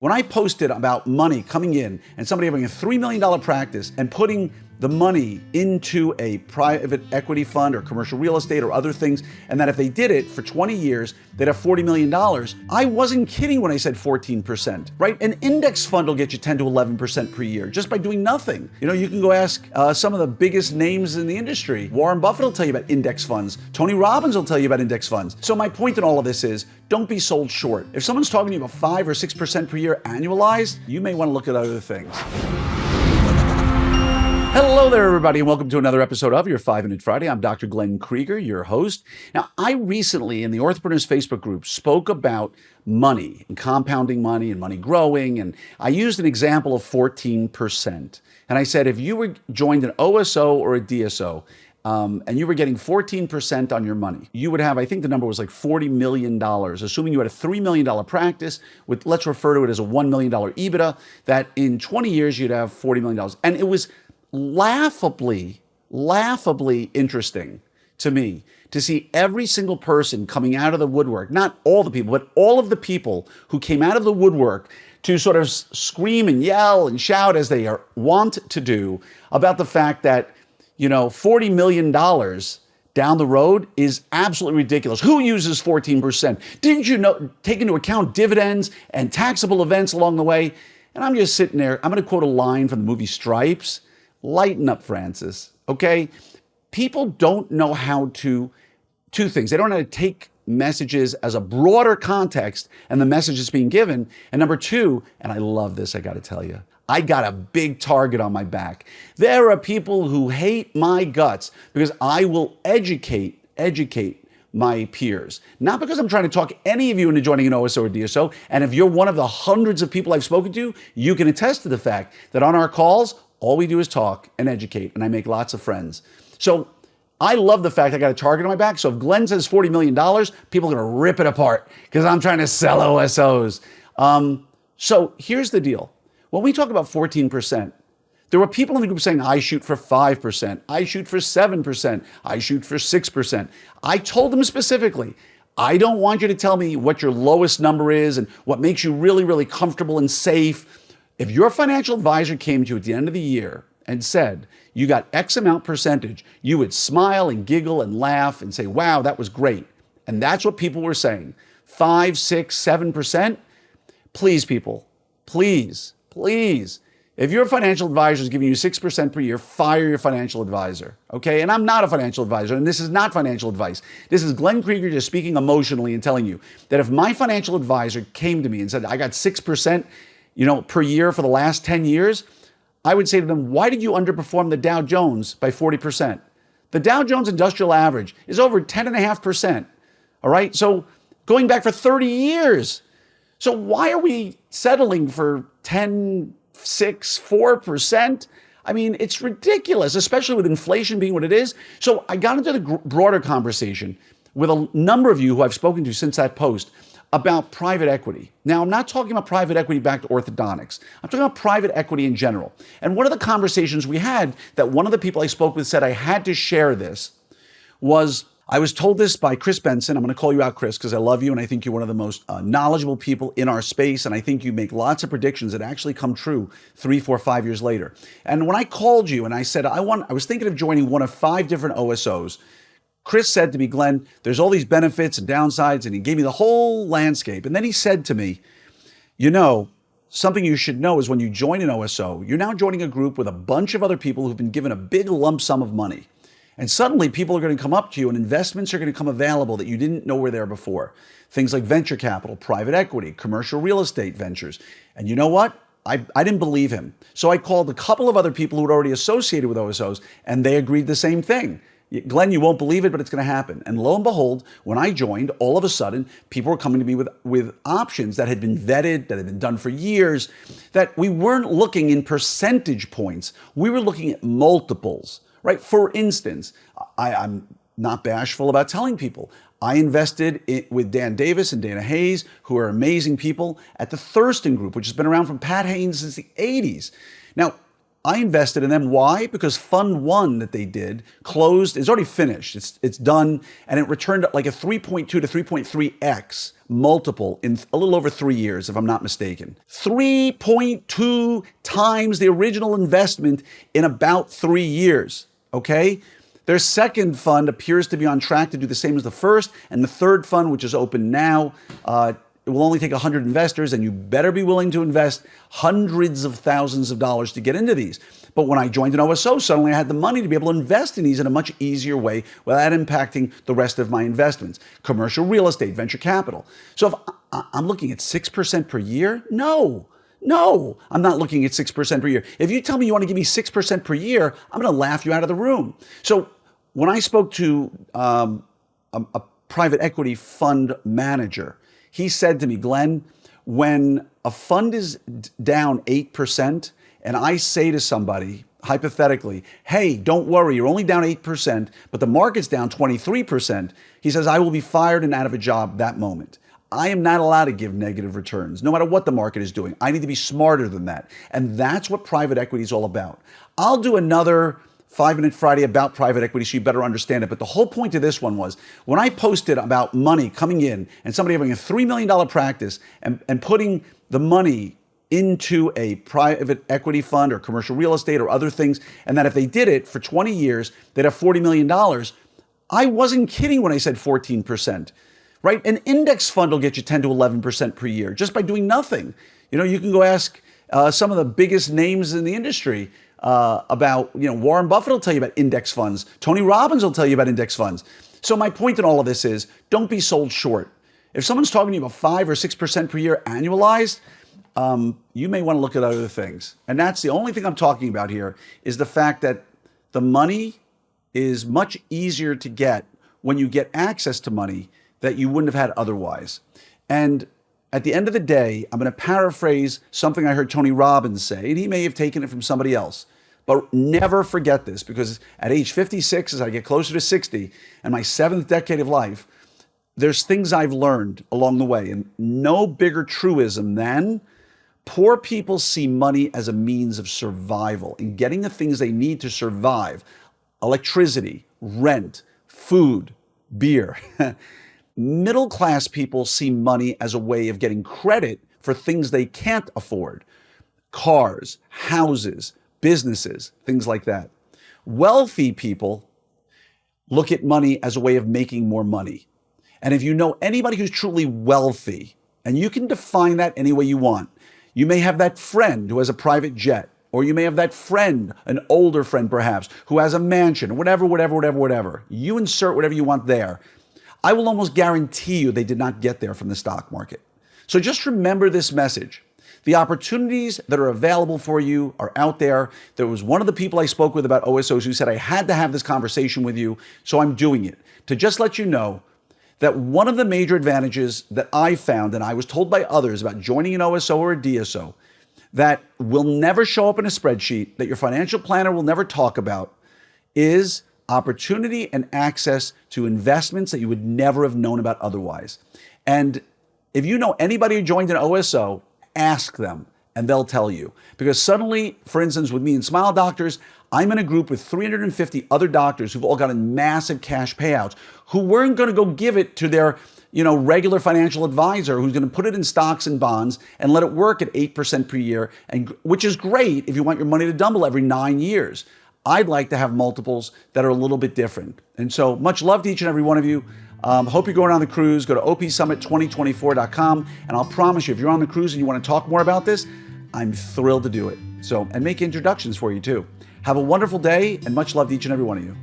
When I posted about money coming in and somebody having a $3 million practice and putting the money into a private equity fund or commercial real estate or other things, and that if they did it for 20 years, they'd have $40 million, I wasn't kidding when I said 14%, right? An index fund will get you 10 to 11% per year just by doing nothing. You know, you can go ask some of the biggest names in the industry. Warren Buffett will tell you about index funds. Tony Robbins will tell you about index funds. So my point in all of this is, don't be sold short. If someone's talking to you about 5 or 6% per year annualized, you may want to look at other things. Hello there, everybody, and welcome to another episode of your 5-Minute Friday. I'm Dr. Glenn Krieger, your host. Now, I recently, in the Orthopreneurs Facebook group, spoke about money and compounding money and money growing, and I used an example of 14%. And I said, if you were joined an OSO or a DSO, and you were getting 14% on your money, you would have, I think the number was like $40 million, assuming you had a $3 million practice with, let's refer to it as a $1 million EBITDA, that in 20 years, you'd have $40 million. And it was laughably interesting to me to see every single person coming out of the woodwork, not all the people, but all of the people who came out of the woodwork to sort of scream and yell and shout as they are wont to do about the fact that, you know, $40 million down the road is absolutely ridiculous. Who uses 14%? Didn't you know, take into account dividends and taxable events along the way? And I'm just sitting there, I'm going to quote a line from the movie Stripes. Lighten up, Francis, okay? People don't know how to, two things. They don't know how to take messages as a broader context and the message that's being given. And number two, and I love this, I gotta tell you, I got a big target on my back. There are people who hate my guts because I will educate my peers. Not because I'm trying to talk any of you into joining an OSO or DSO. And if you're one of the hundreds of people I've spoken to, you can attest to the fact that on our calls, all we do is talk and educate, and I make lots of friends. So I love the fact I got a target on my back. So if Glenn says $40 million, people are going to rip it apart because I'm trying to sell OSOs. So here's the deal. When we talk about 14%, there were people in the group saying, I shoot for 5%, I shoot for 7%, I shoot for 6%. I told them specifically, I don't want you to tell me what your lowest number is and what makes you really, really comfortable and safe. If your financial advisor came to you at the end of the year and said, you got X amount percentage, you would smile and giggle and laugh and say, wow, that was great. And that's what people were saying. 5, 6, 7%. Please, people, please. If your financial advisor is giving you 6% per year, fire your financial advisor, okay? And I'm not a financial advisor, and this is not financial advice. This is Glenn Krieger just speaking emotionally and telling you that if my financial advisor came to me and said, I got 6%, per year for the last 10 years, I would say to them, why did you underperform the Dow Jones by 40%? The Dow Jones Industrial Average is over 10.5%, all right? So going back for 30 years. So why are we settling for 10, 6, 4%? I mean, it's ridiculous, especially with inflation being what it is. So I got into the broader conversation with a number of you who I've spoken to since that post about private equity. Now, I'm not talking about private equity backed orthodontics. I'm talking about private equity in general. And one of the conversations we had that one of the people I spoke with said I had to share this was, I was told this by Chris Benson. I'm going to call you out, Chris, because I love you and I think you're one of the most knowledgeable people in our space. And I think you make lots of predictions that actually come true 3, 4, 5 years later. And when I called you and I said, I was thinking of joining one of 5 different OSOs, Chris said to me, Glenn, there's all these benefits and downsides, and he gave me the whole landscape. And then he said to me, something you should know is when you join an OSO, you're now joining a group with a bunch of other people who've been given a big lump sum of money. And suddenly people are going to come up to you and investments are going to come available that you didn't know were there before. Things like venture capital, private equity, commercial real estate ventures. And you know what? I didn't believe him. So I called a couple of other people who had already associated with OSOs, and they agreed the same thing. Glenn, you won't believe it, but it's going to happen. And lo and behold, when I joined, all of a sudden, people were coming to me with options that had been vetted, that had been done for years, that we weren't looking in percentage points. We were looking at multiples, right? For instance, I'm not bashful about telling people, I invested with Dan Davis and Dana Hayes, who are amazing people, at the Thurston Group, which has been around from Pat Haynes since the 80s. Now, I invested in them. Why? Because Fund 1 that they did closed. It's already finished. It's done. And it returned like a 3.2 to 3.3x multiple in a little over 3 years, if I'm not mistaken. 3.2 times the original investment in about 3 years. Okay? Their second fund appears to be on track to do the same as the first. And the third fund, which is open now, it will only take 100 investors, and you better be willing to invest hundreds of thousands of dollars to get into these. But when I joined an OSO, suddenly I had the money to be able to invest in these in a much easier way without impacting the rest of my investments. Commercial real estate, venture capital. So if I'm looking at 6% per year, no, I'm not looking at 6% per year. If you tell me you want to give me 6% per year, I'm going to laugh you out of the room. So when I spoke to a private equity fund manager, he said to me, Glenn, when a fund is down 8%, and I say to somebody, hypothetically, hey, don't worry, you're only down 8%, but the market's down 23%, he says, I will be fired and out of a job that moment. I am not allowed to give negative returns, no matter what the market is doing. I need to be smarter than that. And that's what private equity is all about. I'll do another 5-Minute Friday about private equity so you better understand it. But the whole point of this one was when I posted about money coming in and somebody having a $3 million practice and putting the money into a private equity fund or commercial real estate or other things, and that if they did it for 20 years, they'd have $40 million. I wasn't kidding when I said 14%, right? An index fund will get you 10 to 11% per year just by doing nothing. You know, you can go ask some of the biggest names in the industry about, Warren Buffett will tell you about index funds. Tony Robbins will tell you about index funds. So my point in all of this is don't be sold short. If someone's talking to you about 5 or 6% per year annualized, you may want to look at other things. And that's the only thing I'm talking about here is the fact that the money is much easier to get when you get access to money that you wouldn't have had otherwise. And at the end of the day, I'm going to paraphrase something I heard Tony Robbins say, and he may have taken it from somebody else. But never forget this, because at age 56, as I get closer to 60, and my 7th decade of life, there's things I've learned along the way. And no bigger truism than poor people see money as a means of survival and getting the things they need to survive. Electricity, rent, food, beer. Middle-class people see money as a way of getting credit for things they can't afford. Cars, houses, businesses, things like that. Wealthy people look at money as a way of making more money. And if you know anybody who's truly wealthy, and you can define that any way you want, you may have that friend who has a private jet, or you may have that friend, an older friend perhaps, who has a mansion, whatever. You insert whatever you want there. I will almost guarantee you they did not get there from the stock market. So just remember this message. The opportunities that are available for you are out there. There was one of the people I spoke with about OSOs who said, I had to have this conversation with you, so I'm doing it. To just let you know that one of the major advantages that I found, and I was told by others about joining an OSO or a DSO, that will never show up in a spreadsheet, that your financial planner will never talk about, is opportunity and access to investments that you would never have known about otherwise. And if you know anybody who joined an OSO, ask them and they'll tell you. Because suddenly, for instance, with me and Smile Doctors, I'm in a group with 350 other doctors who've all gotten massive cash payouts who weren't going to go give it to their regular financial advisor who's going to put it in stocks and bonds and let it work at 8% per year, and which is great if you want your money to double every 9 years. I'd like to have multiples that are a little bit different. And so much love to each and every one of you. Hope you're going on the cruise. Go to opsummit2024.com. And I'll promise you, if you're on the cruise and you want to talk more about this, I'm thrilled to do it. So, and make introductions for you too. Have a wonderful day and much love to each and every one of you.